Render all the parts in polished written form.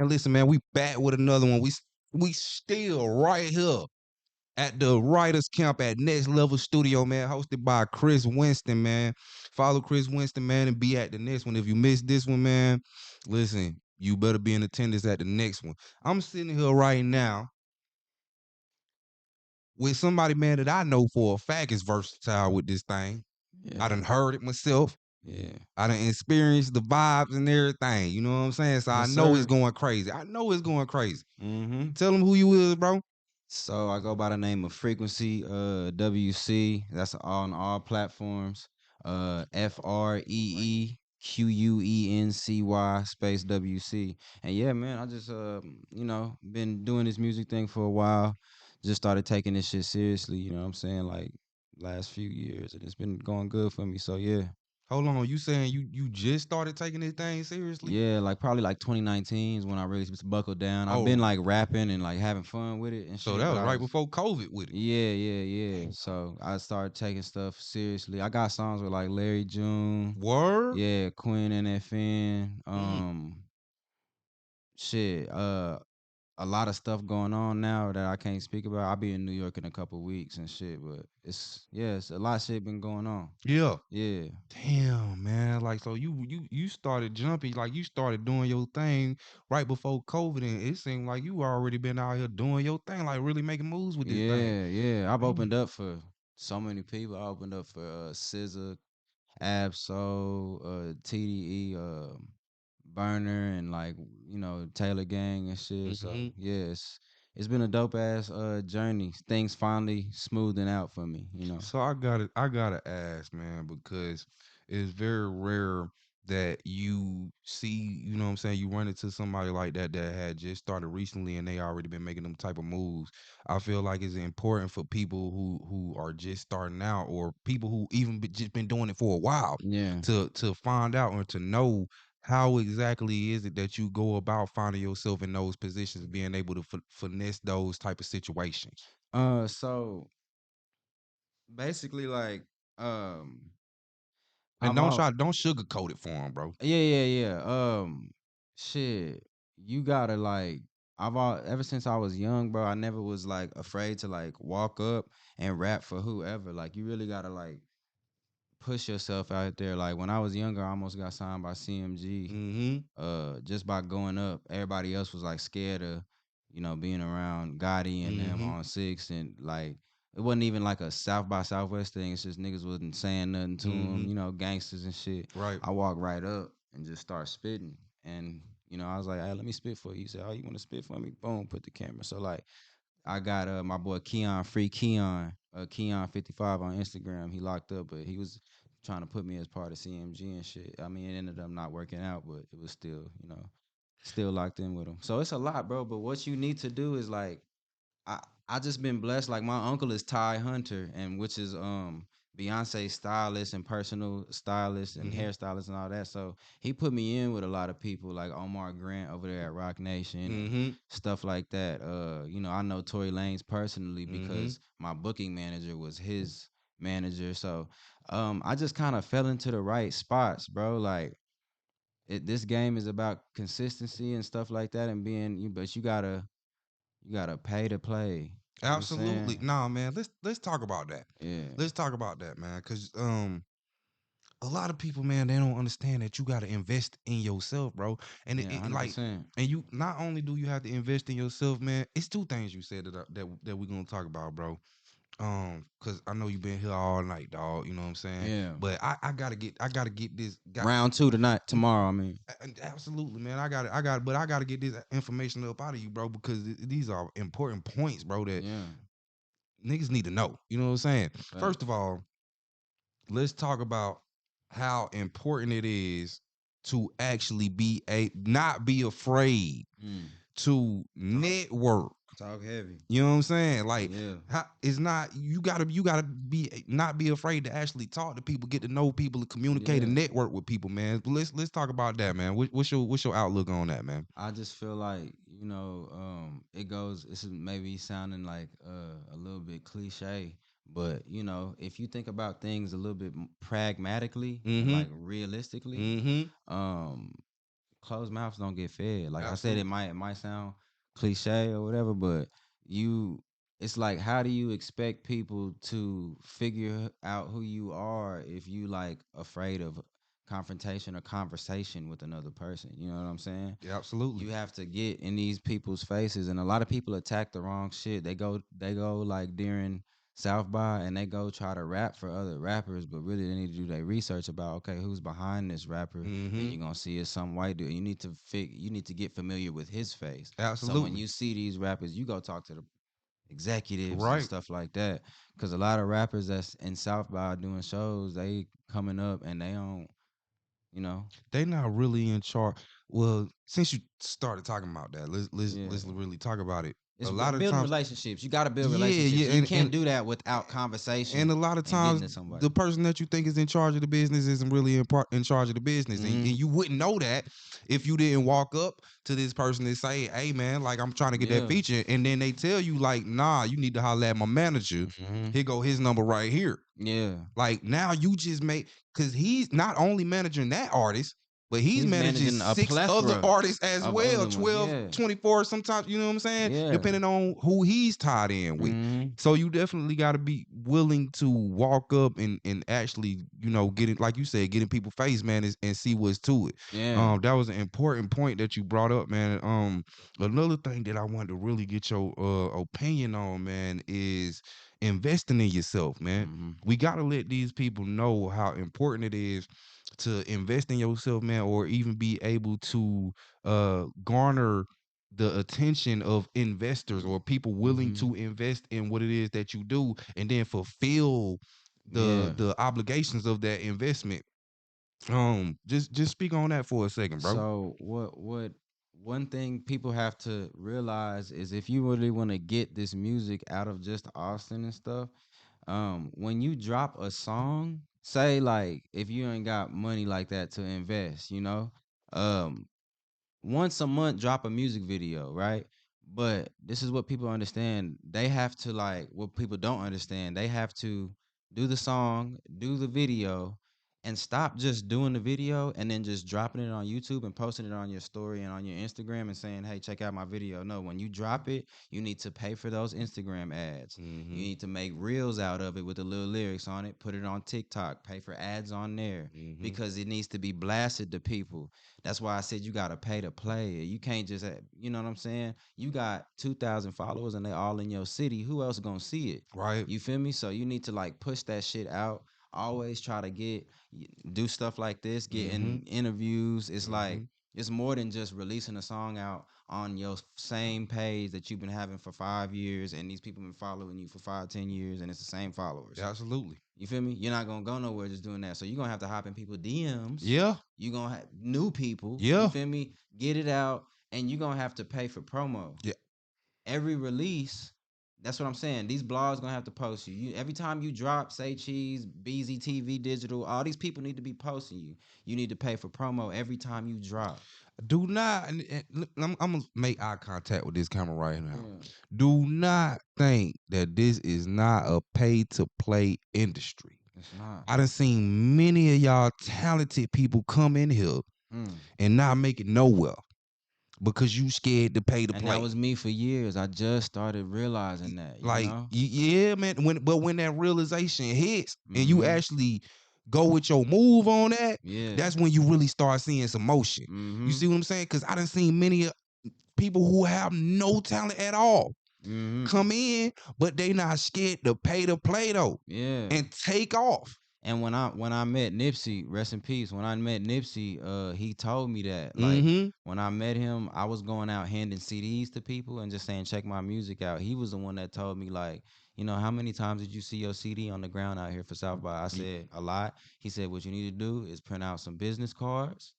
And listen, man, we back with another one. We still right here at the writers camp at Next Level Studio, man, hosted by Chris Winston, man. Follow Chris Winston, man, and be at the next one. If you missed this one, man, listen, you better be in attendance at the next one. I'm sitting here right now with somebody, man, that I know for a fact is versatile with this thing. I Yeah, done heard it myself. yeah. I done experienced the vibes and everything. You know what I'm saying? So I Yes, know it's sir. going crazy. I know it's going crazy. Mm-hmm. Tell them who you is, bro. So I go by the name of Frequency WC. That's on all platforms. FREEQUENCY space WC. And yeah, man, I just been doing this music thing for a while. Just started taking this shit seriously, you know what I'm saying? Like last few years, and it's been going good for me. So yeah. Hold on, you saying you just started taking this thing seriously? Yeah, like probably like 2019 is when I really just buckled down. I've been Oh, like rapping and like having fun with it and so shit, that but was I right was before COVID with it. yeah. So I started taking stuff seriously. I got songs with like Larry June, Word? yeah, Quinn NFN, Mm. shit, a lot of stuff going on now that I can't speak about. I'll be in New York in a couple weeks and shit, but it's a lot of shit been going on. Yeah. Yeah. Damn, man. Like, so you started jumping, like you started doing your thing right before COVID, and it seemed like you already been out here doing your thing, like really making moves with this thing. Yeah. I've Man, opened up for so many people. I opened up for SZA, Absol, TDE, Burner, and like Taylor Gang and shit. So mhm. yeah, it's been a dope ass journey. Things finally smoothing out for me. So I gotta ask, man, because it's very rare that you see, you know what I'm saying, you run into somebody like that that had just started recently and they already been making them type of moves. I feel like it's important for people who are just starting out or people who even just been doing it for a while Yeah. to find out or to know how exactly is it that you go about finding yourself in those positions, being able to finesse those type of situations. So basically, like, um, And I've all don't sugarcoat it for them, bro. yeah. Shit, you gotta like. I've all ever since I was young, bro. I never was like afraid to like walk up and rap for whoever. Like, you really gotta like push yourself out there. Like when I was younger, I almost got signed by CMG. Mhm. Just by going up. Everybody else was like scared of, being around Gotti and them Mhm. on six, and like it wasn't even like a South by Southwest thing. It's just niggas wasn't saying nothing to them, Mhm. gangsters and shit. Right. I walked right up and just start spitting, and I was like, "Hey, let me spit for you." He said, "Oh, you want to spit for me?" Boom, put the camera. So like, I got my boy Keon, free Keon, Keon 55 on Instagram. He locked up, but he was trying to put me as part of CMG and shit. I mean, it ended up not working out, but it was still, still locked in with him. So it's a lot, bro. But what you need to do is like, I I just been blessed. Like my uncle is Ty Hunter, and which is Beyonce's stylist and personal stylist and Mhm. hairstylist and all that. So he put me in with a lot of people like Omar Grant over there at Rock Nation and Mhm. stuff like that. I know Tory Lanez personally Mhm. because my booking manager was his manager. So I just kind of fell into the right spots, bro. Like this game is about consistency and stuff like that and being you but you gotta pay to play. You know what I'm Absolutely. saying? Nah, man. Let's talk about that. Yeah. Let's talk about that, man. Cause a lot of people, man, they don't understand that you got to invest in yourself, bro. And Yeah, like, 100%. and you not only do you have to invest in yourself, man. It's two things you said that we're gonna talk about, bro. Cause I know you've been here all night, dog. You know what I'm saying. Yeah. But I gotta get this. Round two tonight, tomorrow, I mean. Absolutely, man. But I got to get this information up out of you, bro, because these are important points, bro, that Yeah. niggas need to know. You know what I'm saying? First of Facts. all, let's talk about how important it is to actually be not be afraid Mm. to network. Talk heavy. You know what I'm saying? Like, Yeah. it's not you gotta be not be afraid to actually talk to people, get to know people, and communicate and Yeah. network with people, man. But let's talk about that, man. What's your outlook on that, man? I just feel like, it goes, it's maybe sounding like a little bit cliche, but if you think about things a little bit pragmatically and Mm-hmm. like realistically, Mm-hmm. um, closed mouths don't get fed. Like I said, Absolutely. it might sound cliche or whatever, but you it's like, how do you expect people to figure out who you are if you like afraid of confrontation or conversation with another person? You know what I'm saying? Yeah, absolutely. You have to get in these people's faces, and a lot of people attack the wrong shit. They go like during South by, and they go try to rap for other rappers, but really they need to do their research about, okay, who's behind this rapper, and Mm-hmm. you're gonna see it's some white dude. You need to get familiar with his face. So when Absolutely. you see these rappers, you go talk to the executives and Right. stuff like that, because a lot of rappers that's in South by doing shows, they coming up and they don't, you know, They not really in charge. Well, since you started talking about that, let's yeah. really talk about it. It's A lot of building times, relationships. You got to build yeah, relationships. yeah, You and can't do that without and conversation a lot of and getting times to somebody. the person that you think is in charge of the business isn't really in charge of the business, Hmm. and you wouldn't know that if you didn't walk up to this person and say, "Hey, man, like I'm trying to get that Yeah. feature," and then they tell you like, "Nah, you need to holler at my manager. Hmm. Here go his number right here." Yeah. Like now you just made because he's not only managing that artist, but he's He's managing managing a six other plethora artists as of well, other ones. 12, Yeah. 24 sometimes, you know what I'm saying? Yeah. Depending on who he's tied in with. Hmm. So you definitely got to be willing to walk up and actually, getting like you said, getting people face, man, and see what's to it. Yeah. That was an important point that you brought up, man. Another thing that I wanted to really get your opinion on, man, is investing in yourself, man. Hmm. We got to let these people know how important it is to invest in yourself, man, or even be able to garner the attention of investors or people willing Hmm. to invest in what it is that you do and then fulfill the Yeah. the obligations of that investment. Just speak on that for a second, bro. So what one thing people have to realize is, if you really want to get this music out of just Austin and stuff, when you drop a song, say like if you ain't got money like that to invest, um once a month drop a music video, right? But this is what people understand. They have to, like, what people don't understand, they have to do the song, do the video, and stop just doing the video and then just dropping it on YouTube and posting it on your story and on your Instagram and saying, "Hey, check out my video." No, when you drop it, you need to pay for those Instagram ads. You Mm-hmm. need to make reels out of it with the little lyrics on it, put it on TikTok, pay for ads on there, Mm-hmm. because it needs to be blasted to people. That's why I said you gotta pay to play it. You can't just, you know what I'm saying? You got 2,000 followers and they all in your city. Who else gonna see it? Right. You feel me? So you need to like push that shit out. Always try to do stuff like this, get Mm-hmm. in interviews. It's Mm-hmm. like, it's more than just releasing a song out on your same page that you've been having for 5 years, and these people been following you for 5, 10 years, and it's the same followers. Absolutely. You feel me? You're not gonna go nowhere just doing that. So you're gonna have to hop in people DMs. Yeah. You're gonna have new people. You Yeah. feel me? Get it out, and you're gonna have to pay for promo. Yeah. Every release, that's what I'm saying. These blogs gonna have to post you. Every time you drop, say Cheese, BZTV Digital, all these people need to be posting you. You need to pay for promo every time you drop. Do not, I'm gonna make eye contact with this camera right now. Yeah, Do not think that this is not a pay to play industry. it's not. I done seen many of y'all talented people come in here Mm. and not make it nowhere because you scared to pay to And that play. was me for years. I just started realizing that, Like, yeah, man. When that realization hits and you Mm-hmm. actually go with your move on that, Yeah. that's when you really start seeing some motion. You Mm-hmm. see what I'm saying? Because I done seen many people who have no talent at all Mm-hmm. come in, but they not scared to pay to play though Yeah. and take off. And when I met Nipsey, rest in peace. When I met Nipsey, he told me that, like, Mm-hmm. when I met him, I was going out handing CDs to people and just saying, check my music out. He was the one that told me, like, how many times did you see your CD on the ground out here for South by? I said, a lot. He said, what you need to do is print out some business cards,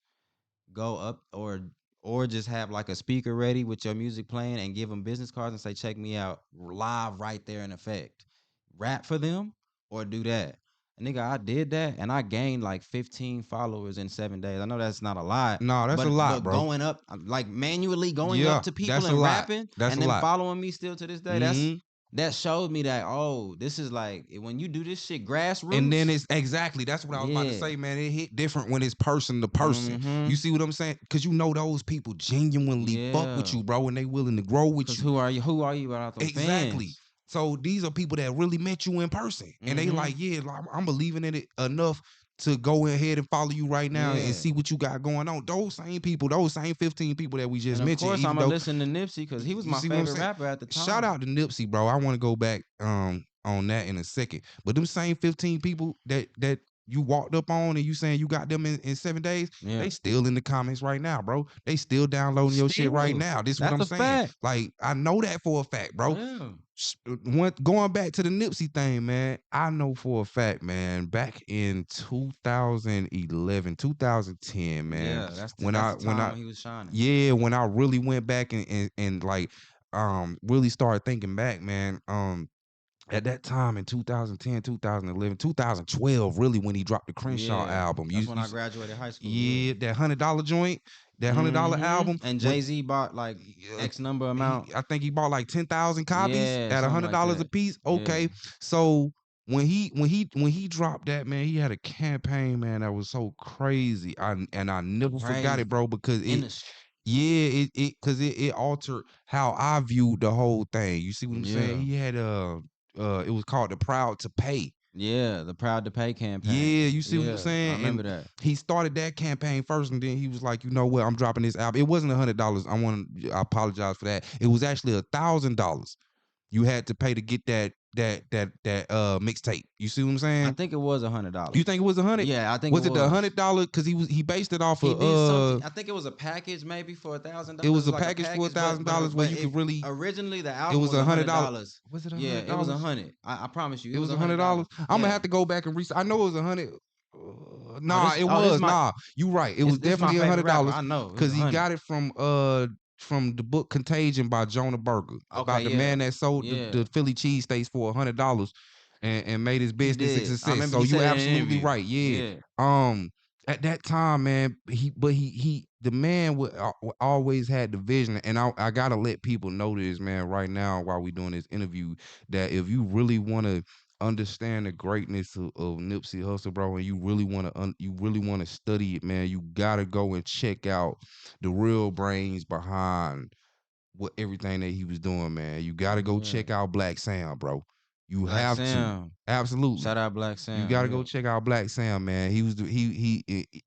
go up, or just have like a speaker ready with your music playing and give them business cards and say, check me out live right there in effect. Rap for them or do that. And nigga, I did that and I gained like 15 followers in 7 days. I know that's not a lot, No, that's a lot, but bro. going up, like manually going up Yeah, to people that's a and lot. rapping That's and a them lot. following me still to this day, Mm-hmm. that showed me that, oh, this is like when you do this shit And then grassroots. it's exactly that's what I was about to Yeah. say, man. It hit different when it's person to person. You Mm-hmm. see what I'm saying? Because you know those people genuinely fuck with Yeah. you, bro, and they willing to grow with Cause you. who are you? Who are you without them Exactly. fans? So these are people that really met you in person, and they Mm-hmm. like, yeah, like, I'm believing in it enough to go ahead and follow you right now and Yeah. see what you got going on. Those same people, those same 15 people that we just And of mentioned, course, even I'm gonna though listen to Nipsey because he was you my see what I'm favorite saying? rapper at the Shout time. out to Nipsey, bro. I want to go back on that in a second. But them same 15 people that you walked up on and you saying you got them in 7 days, Yeah. they still in the comments right now, bro. They still downloading your shit right Still, now. This is what that's I'm a saying. fact. Like, I know that for a fact, bro. Yeah. Going back to the Nipsey thing, man, I know for a fact, man, back in 2011, 2010, man, Yeah. That's when that's I the when time I when he was shining. yeah, when I really went back and like really started thinking back, man. At that time in 2010, 2011, 2012, really when he dropped the Crenshaw Yeah. album. That's when I graduated high school. Yeah. Yeah, that $100 joint, that $100 Mm-hmm. album. And When Jay-Z bought like uh, X number amount. I think he bought like 10,000 copies Yeah, at a something hundred like dollars a that. piece. Yeah. Okay, so when he dropped that, man, he had a campaign, man, that was so crazy. I never forgot it, Crazy. bro, because In the sh- yeah, it altered how I viewed the whole thing. You see what I'm saying? Yeah. He had it was called the Proud to Pay. Yeah. The Proud to Pay campaign. Yeah, you see what I'm Yeah. I saying? And remember that. he started that campaign first, and then he was like, you know what? I'm dropping this album. It wasn't $100. I apologize for that. It was actually $1,000 you had to pay to get that mixtape. You see what I'm I saying? think it was You $100. think it was 100? Yeah, I think it Was it the was. $100? Because he based it off He of did something. I think it was a package maybe for it $1,000. It was was a like a package for a package, thousand dollars where but you it could really originally the it album was was a hundred $100. dollars. Was it a Yeah, hundred it was dollars? 100. I promise you, It it was was a hundred $100. dollars. I'm gonna Yeah. have to go back and research. I know it was 100. Oh, Nah, it this was my nah. You right. It it's was this my definitely a favorite hundred rapper. dollars I know it was because a he hundred. got it from the book Contagion by Jonah Berger Okay, about the yeah, man that sold yeah, the Philly cheesesteaks for $100 and made his he business a did. I success. remember So he you said it in an absolutely interview. right. Yeah. Yeah, Um. At that time, man, he the man always had the vision, and I gotta let people know this, man, right now while we doing this interview, that if you really want to understand the greatness of Nipsey Hussle, bro, and you really want to study it, man, you gotta go and check out the real brains behind what everything that he was doing, man. You gotta go yeah. check out Black Sam, bro. You Black have to. Sam. Absolutely. Shout out Black You Sam. gotta Yeah, go check out Black Sam, man. He was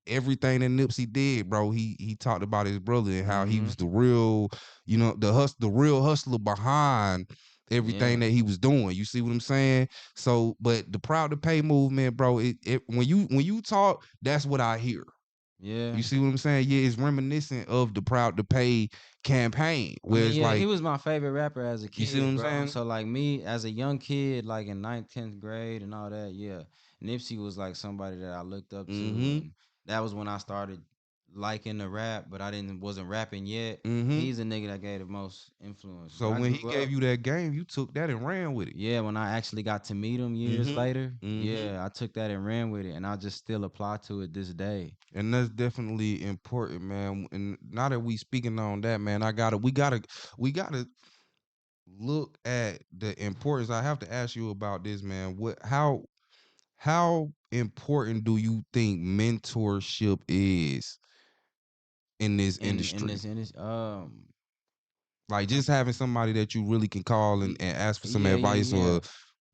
everything that Nipsey did, bro. He talked about his brother and how he mm-hmm. was the real, the real hustler behind everything Yeah, that he was doing. You see what I'm saying? So, but the Proud to Pay movement, bro. It when you talk, that's what I hear. yeah. You see what I'm saying? Yeah, it's reminiscent of the Proud to Pay campaign, I where mean, it's yeah, he like, was my favorite rapper as a you see what kid, I'm bro. saying? So like me as a young kid, like in ninth, 10th grade and all that, yeah. Nipsey was like somebody that I looked up to, Mm-hmm. and that was when I started liking the rap, but I didn't wasn't rapping yet. Mm-hmm. He's a nigga that gave the most influence. But So I when he grew gave up, you that game, you took that and ran with it. yeah, when I actually got to meet him years Mm-hmm. later, Mm-hmm. yeah, I took that and ran with it, and I just still apply to it this day. And that's definitely important, man. And now that we speaking on that, man, we gotta look at the importance. I have to ask you about this, man. How important do you think mentorship is in this In industry? this in this Like just having somebody that you really can call and, y- and ask for some yeah, yeah, advice yeah. or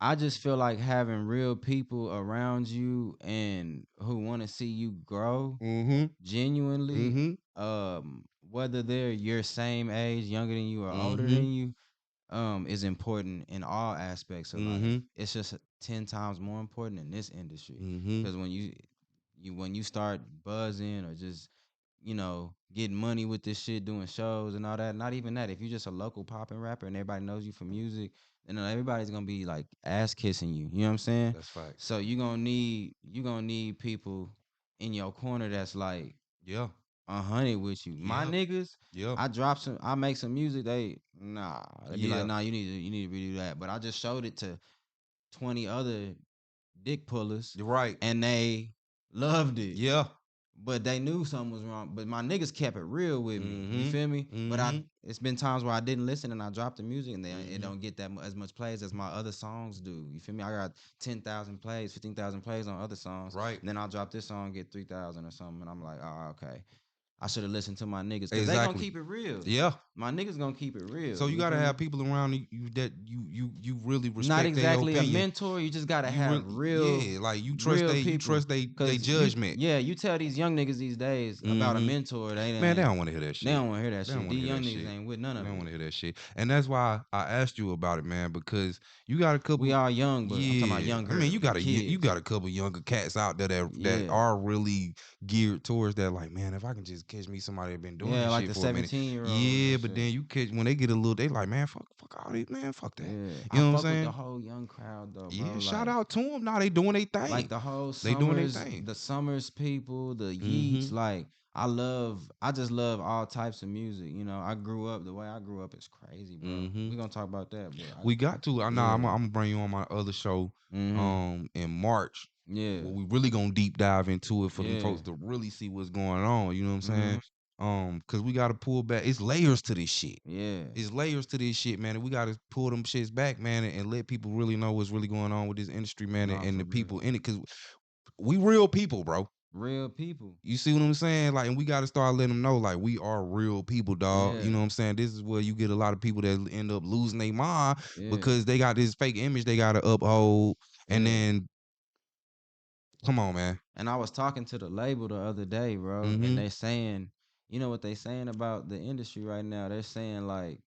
I just feel like having real people around you and who want to see you grow mm-hmm. genuinely, Mm-hmm. whether they're your same age, younger than you, or older Mm-hmm. than you, is important in all aspects of life. Mm-hmm. It's just 10 times more important in this industry Mm-hmm. because when you start buzzing or just getting money with this shit, doing shows and all that. Not even that. If you're just a local popping rapper and everybody knows you for music, then everybody's gonna be like ass kissing you. You know what I'm saying? That's facts. So you gonna need people in your corner that's like Yeah. 100 with you. My Yeah. niggas, Yeah. I make some music. They be like, Yeah. nah, you need to redo that. But I just showed it to 20 other dick pullers, You're right. and they loved it. Yeah. but they knew something was wrong. But my niggas kept it real with me. You Mhm. feel me? But Mhm. it's been times where I didn't listen and I dropped the music and it Mhm. don't get as much plays as my other songs do. You feel me? I got 10,000 plays, 15,000 plays on other songs. Right. And then I'll drop this song, get 3,000 or something, and I'm like, oh, okay. I should have listened to my niggas because they gonna Exactly. keep it real. Yeah. My niggas gonna keep it real. So you You gotta feel me? have people around you that you really Not respect their exactly a opinion. mentor. You just gotta You have really, yeah, like real you people. trust they Cause you, judgment. yeah, you tell these young niggas these days about a Mhm. mentor, Man, they ain't, don't want to hear that they shit. don't want to hear that They don't shit. want to These hear young that niggas shit. ain't with none They of don't it. want to hear that shit. And that's why I asked you about it, man, because you got a We couple. all young, but I'm talking about Yeah, I mean, younger you kids. got a couple younger cats out there that Yeah, are really geared towards that. Like, man, if I can just catch me somebody that been doing yeah, this like shit the for a minute, 17-year-olds yeah. and But shit. then you catch when they get a little, they like, man, fuck all this, man, fuck that. Yeah, You I know what I'm fuck with the saying? whole young crowd though, bro. Yeah, shout out to them. Now they doing their Like thing. the whole They doing their summers, thing. the summers people, the Mm-hmm. yeets. Like I just love all types of music. You know, I grew up the way I grew up is crazy, bro. Mm-hmm. We gonna talk about that, but We got to. I know yeah, I'm gonna bring you on my other show mm-hmm, in March yeah, where we really gonna deep dive into it for them yeah, folks to really see what's going on. You know what I'm mm-hmm, saying? Cause we gotta pull back. It's layers to this shit. yeah, It's layers to this shit, man. And we gotta pull them shits back, man, and let people really know what's really going on with this industry, man, nah, and for the real, people in it. Cause we real people, bro. real people, You see what I'm saying? Like, and we got to start letting them know, like, we are real people, dog. You yeah, know what I'm saying? This is where you get a lot of people that end up losing their mind yeah, because they got this fake image they got to uphold. And yeah. then, come on, man. And I was talking to the label the other day, bro, and Mm-hmm. they saying, you know what they saying about the industry right now? They're saying like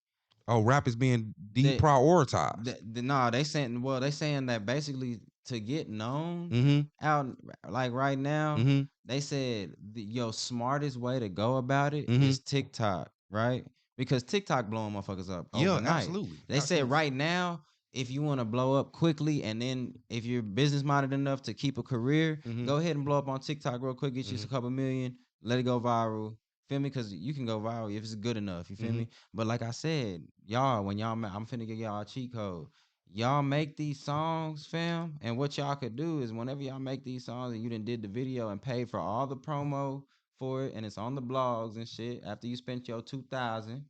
Oh, rap is being that deprioritized. nah, they saying that basically to get known Mm-hmm. out like right now, Mm-hmm. they said your smartest way to go about it Mm-hmm. is TikTok, right? Because TikTok blowing motherfuckers up Yeah, overnight. absolutely. They said Absolutely. right now, if you want to blow up quickly and then if you're business minded enough to keep a career, Mm-hmm. go ahead and blow up on TikTok real quick, get you Mm-hmm. a couple million, let it go viral. Feel me? Because you can go viral if it's good enough. You feel Mm-hmm. me? But like I said, y'all, when y'all, I'm finna give y'all a cheat code. Y'all make these songs, fam, and what y'all could do is whenever y'all make these songs and you done did the video and paid for all the promo for it, and it's on the blogs and shit. After you spent your 2,000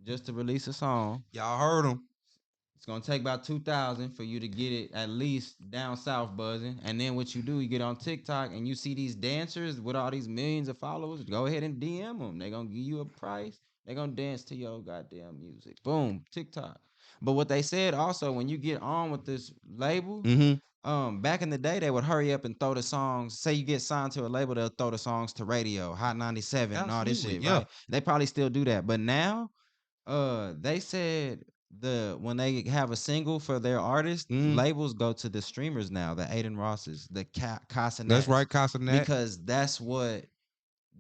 just to release a song, Y'all heard them. it's gonna take about 2,000 for you to get it at least down south buzzing. And then what you do, you get on TikTok and you see these dancers with all these millions of followers. Go ahead and DM them. They gonna give you a price. They gonna dance to your goddamn music. Boom, TikTok. But what they said also, when you get on with this label, Mm-hmm. back in the day, they would hurry up and throw the songs. Say you get signed to a label, they'll throw the songs to radio, Hot 97, and all this Absolutely. shit, Yeah. right? They probably still do that. But now they said when they have a single for their artist, Mm-hmm. labels go to the streamers now, the Aiden Rosses, the That's Casanats, right, Casanet. because that's Who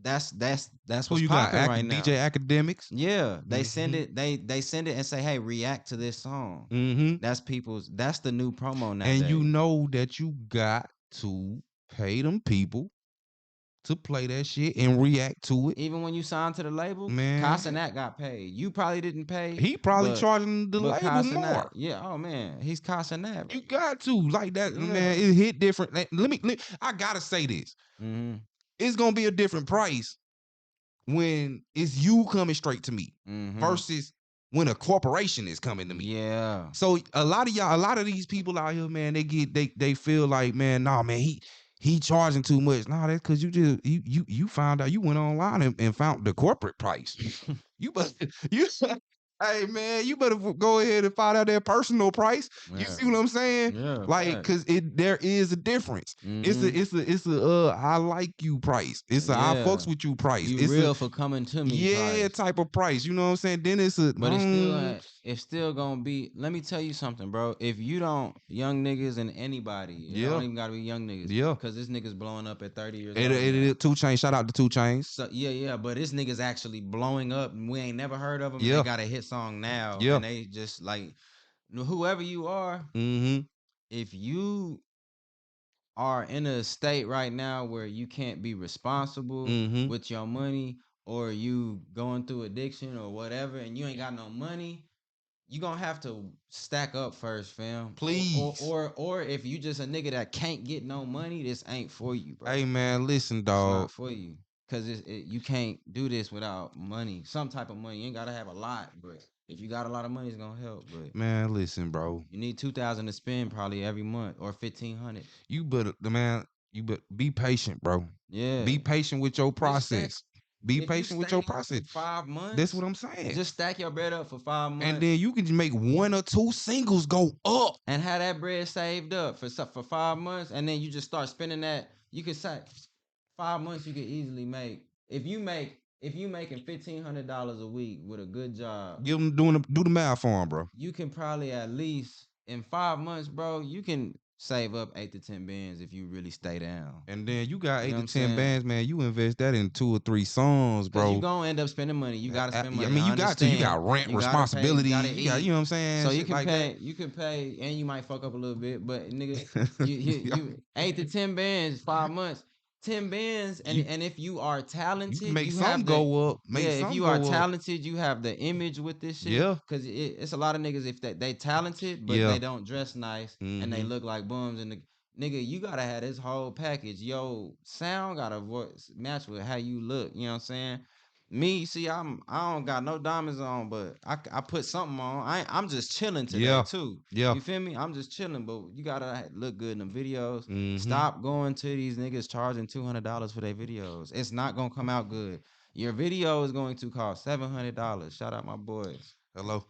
what's you got? popping right DJ now. Academics. Yeah, they send Mm-hmm. it. They send it and say, "Hey, react to this song." Mm-hmm. That's the new promo And you nowadays. know that you got to pay them people to play that shit and react to it. Even when you signed to the label, Man, Casanat got paid. You probably didn't pay, he probably but charging the label Casanat, more. yeah. Oh man, he's Casanat. You got to like that, man. Yeah. It hit different. I gotta say this. Mm-hmm. It's gonna be a different price when it's you coming straight to me Mm-hmm. versus when a corporation is coming to me. Yeah. So a lot of these people out here, man, they feel like, man, nah, man, he charging too much. Nah, that's because you found out, you went online and found the corporate price. You better you hey man, you better go ahead and find out their personal price. You Yeah. see what I'm saying? Yeah. Like, Facts. cause there is a difference. Mm-hmm. It's a I like you price. It's a I Yeah. fucks with you price. You It's a real for coming to me yeah price. type of price. You know what I'm saying? Then it's a But it's still gonna be. Let me tell you something, bro. If you don't, young niggas and anybody, it don't yeah. even gotta be young niggas, Yeah. cause this nigga's blowing up at 30 years It, old it, now. it, 2 Chainz. Shout out to 2 Chainz. So yeah, yeah, but this nigga's actually blowing up, and we ain't never heard of them, and they Yeah. got a hit song now, Yeah. and they just like whoever you are, Mm-hmm. if you are in a state right now where you can't be responsible Mm-hmm. with your money, or you going through addiction or whatever, and you ain't got no money, you gonna have to stack up first, fam. Please. Or if you just a nigga that can't get no money, this ain't for you, Hey bro. man, listen, It's not dog. for you. Cause you can't do this without money. Some type of money. You ain't gotta have a lot, but if you got a lot of money, it's gonna help. But Man, listen, bro. you need 2,000 to spend probably every month or 1,500. You better the man, you but be patient, bro. Yeah. Be patient with your Just stack. process. Be If you patient with your stay out process. for 5 That's months, what I'm saying. just stack your bread up for 5 And months then you can just make 1 or 2 singles go up. and have that bread saved up for 5 months, and then you just start spending that. You can say 5 months you can easily make if you making $1,500 a week with a good job, Give them do the math for him, bro. you can probably at least in 5 months, bro, you can save up 8 to 10 bands if you really stay down. And then you got You know eight what to I'm ten saying? bands, man. You invest that in 2 or 3 songs, Cause you bro. gonna end up spending money. You gotta spend I money. mean, I you got to. You understand. got rent, You gotta pay. You gotta responsibilities. You got, you eat. know what I'm saying, So shit like that. you can pay, and you might fuck up a little bit. But nigga, Yeah. you 8 to 10 bands, 5 months, 10 bands, You and if you are you can talented, make you some have the go up, yeah. make If some you are go up. talented, you have the image with this shit. Yeah, Cause it's a lot of niggas if they talented, but yeah. they don't dress nice and they Mm-hmm. look like bums. And the nigga, you gotta have this whole package. Yo, sound gotta voice match with how you look. You know what I'm saying? Me, see, I don't got no diamonds on, but I put something on. I'm just chilling today Yeah, too. yeah. You feel me? I'm just chilling, but you gotta look good in the videos. Mm-hmm. Stop going to these niggas charging $200 for their videos. It's not gonna come out good. Your video is going to cost $700. Shout out my boys. Hello.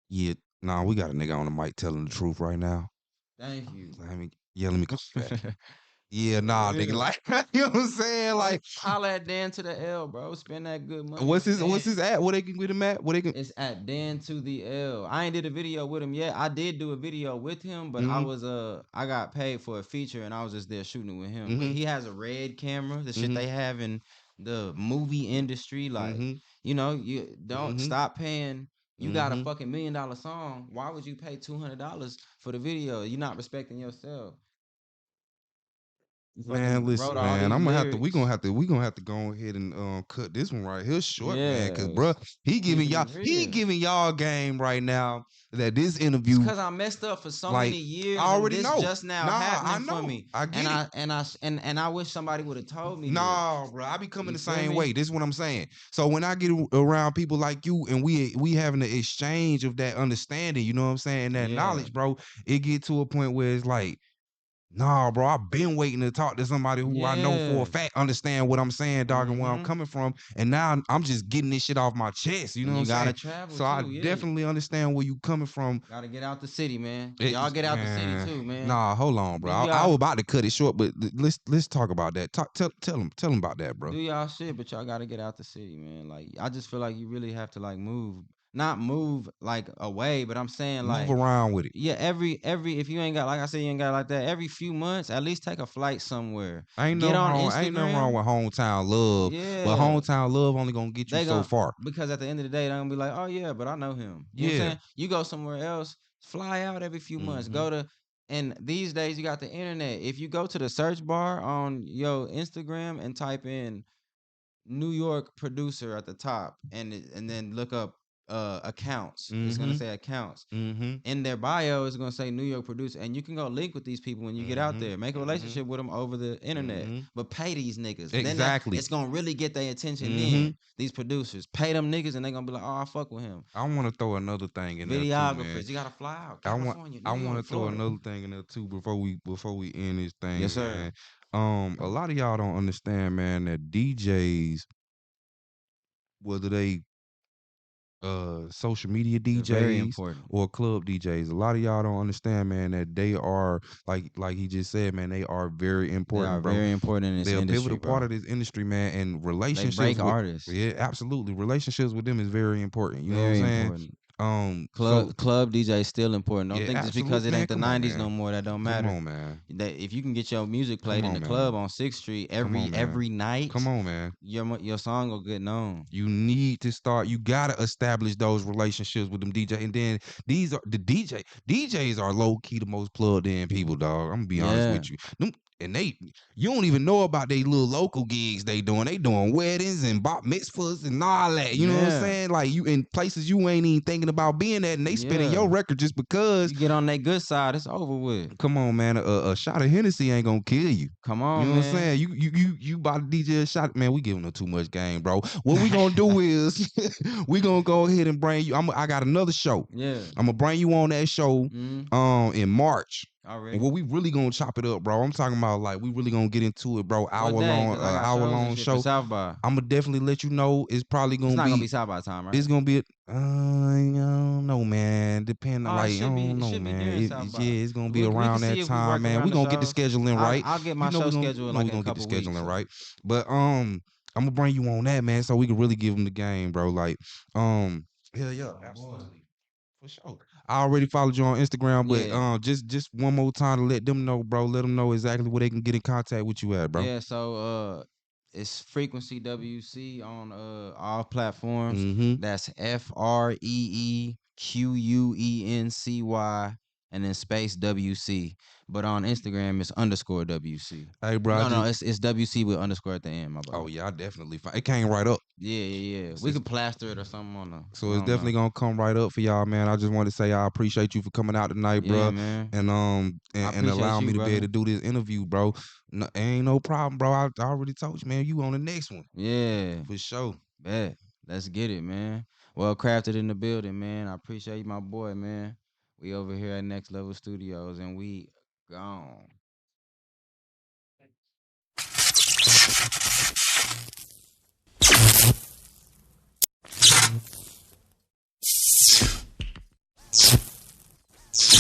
Yeah. Nah, we got a nigga on the mic telling the truth right now. Thank you. Let me come back. Yeah, For nah, nigga. real. Like, you know what I'm saying? Like, Holla at Dan to the L, bro. Spend that good money what's on his Dan. at? What they can with him at? What they can? It's at Dan to the L. I ain't did a video with him yet. I did do a video with him, but Mm-hmm. I got paid for a feature and I was just there shooting with him. But Mm-hmm. he has a red camera, the shit Mm-hmm. they have in the movie industry. Like, Mm-hmm. you don't Mm-hmm. stop paying. You got a Mm-hmm. fucking $1 million song. Why would you pay $200 for the video? You're not respecting yourself. You Man, fucking listen, wrote all man. these I'm gonna have to. lyrics. We gonna have to go ahead and cut this one right here short, man. Cause Yeah, bruh, keeping it he real. giving y'all game right now that this It's interview, cause I messed up for so like, many I years, and already this know. just now Nah, I happening for know. me. I And get it. I wish somebody would have told me this. Nah, bro, I be coming You the feel same me? way. This is what I'm saying. So when I get around people like you and we having an exchange of that understanding, you know what I'm saying, that Yeah. knowledge, bro, it get to a point where it's like, nah, bro, I've been waiting to talk to somebody who I know for a Yeah. fact understand what I'm saying, dog, and where I'm Mm-hmm. coming from. And now I'm just getting this shit off my chest. You know And what I'm you saying? gotta travel So I too. Yeah. definitely understand where you coming from. Gotta get out the city, man. Y'all It, get out the city man, too, man. nah, hold on, bro. Do I y'all was about to cut it short, but let's talk about that. Tell him about that, bro. do y'all shit, but y'all gotta get out the city, man. Like I just feel like you really have to like move, not move like away, but I'm saying Move like around with it. yeah, every if you ain't got like I said, you ain't got like that, every few months, at least take a flight somewhere. Get on Ain't nothing wrong Instagram. with hometown love, but Yeah. hometown love only gonna get you They so gonna far. because at the end of the day, they're gonna be like, oh yeah, but I know him. You know what I'm Yeah. saying? You go somewhere else, fly out every few months. Mm-hmm. Go to and these days you got the internet. If you go to the search bar on your Instagram and type in New York producer at the top and then look up accounts, it's gonna Mm-hmm. say accounts Mm-hmm. in their bio is gonna say New York producer, and you can go link with these people when you get out Mm-hmm. there. Make a Mm-hmm. relationship with them over the internet, Mm-hmm. but pay these niggas. Then Exactly. it's gonna really get their attention. Mm-hmm. Then these producers pay them niggas, and they gonna be like, oh, I fuck with him. I want to throw another thing in there too, man. Videographers, you gotta fly out, I want California, I New want to York, throw Florida. another thing in there too before we end this Yes, thing, sir. man. A lot of y'all don't understand, man, that DJs, whether they social media They're very DJs important. or club DJs, a lot of y'all don't understand, man, that they are like he just said, man, they are very They are important, bro. very important in this They're a industry, pivotal part bro. of this industry, man, and They break relationships with artists. yeah, absolutely. Relationships with them is very important. You know what I'm Very saying? important. So Club DJ is still important. Don't yeah, think just because absolutely, it man. ain't the Come on, '90s no man. more that don't Come matter. on, man. That if you can get your music Come played in on, the club man. on Sixth Street Come on, man. every night, Come on, man. your song will get known. You need to start. You gotta establish those relationships with them DJ, and then these are the DJs are low key the most plugged in people, dog. I'm gonna be honest Yeah, with you. Them, and you don't even know about they little local gigs they doing. They doing weddings and bat mitzvahs and all that. You know what I'm Yeah. saying? Like you in places you ain't even thinking about being at, and they spinning Yeah. your record just because. You get on their good side, it's over with. Come on, man. A shot of Hennessy ain't gonna kill you. Come You on, know what I'm man. saying? You about to DJ a shot, man. We giving them too much game, bro. What we gonna do is we gonna go ahead and bring you. I got another show. Yeah. I'm gonna bring you on that show in March. And Already. what we really gonna chop it up, bro. I'm talking about like we really gonna get into it, bro. What day? Cause I got Hour shows and long shit for show. South by. I'm gonna definitely let you know. It's probably It's gonna not gonna be be. South by time, right? It's gonna be. I don't know, man. Depending, Oh, like I don't it know, should be man. during South by. Yeah, it's gonna be We can around see that if we time, work man. around We the gonna get the show. scheduling right. I'll get You my know show we gonna, scheduled know like we in a gonna get the couple weeks. scheduling So. right. But I'm gonna bring you on that, man, so we can really give them the game, bro. Like hell yeah, absolutely. For sure. I already followed you on Instagram, but Yeah. just one more time to let them know, bro. Let them know exactly where they can get in contact with you at, bro. Yeah, so it's Frequency WC on all platforms. Mm-hmm. That's FREEQUENCY and then space WC. But on Instagram it's underscore WC. Hey, bro, I No, just it's WC with underscore at the end, my oh bad. yeah, I definitely it came right up. Yeah. We It's could plaster it or something on the So I it's don't know. definitely gonna come right up for y'all, man. I just want to say I appreciate you for coming out tonight, Yeah, bro, man. and I and appreciate allowing you, me to be able brother. to do this interview, bro. No, ain't no problem, bro. I already told you, man. You on the next one Yeah. for sure. Bet. Let's get it, man. Well crafted in the building, man. I appreciate you, my boy, man. We over here at Next Level Studios and we gone.